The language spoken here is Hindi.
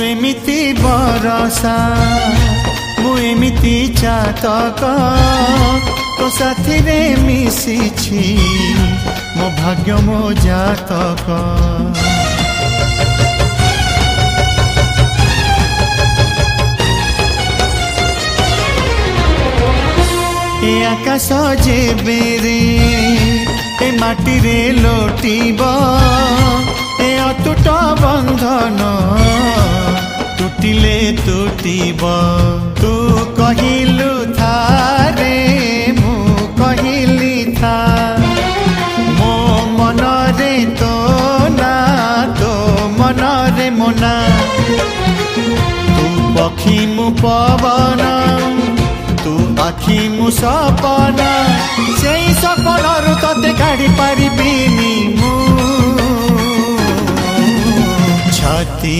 एमिति बरसा मु एमिति चातक तो साथी रे मिशिछि मो भाग्य मो जातक। ए आकाश जेबे रे ए माटी रे लोटिब ए अतुट बंधन टूटिले टूटिब। तू कहिलु था रे मु कहिली था मो मन रे तो ना तो मन रे मोना। तू पक्षी मु पवन तू आखि मु सपना से सपन तते काढ़ी पारिबिनी मु छाती।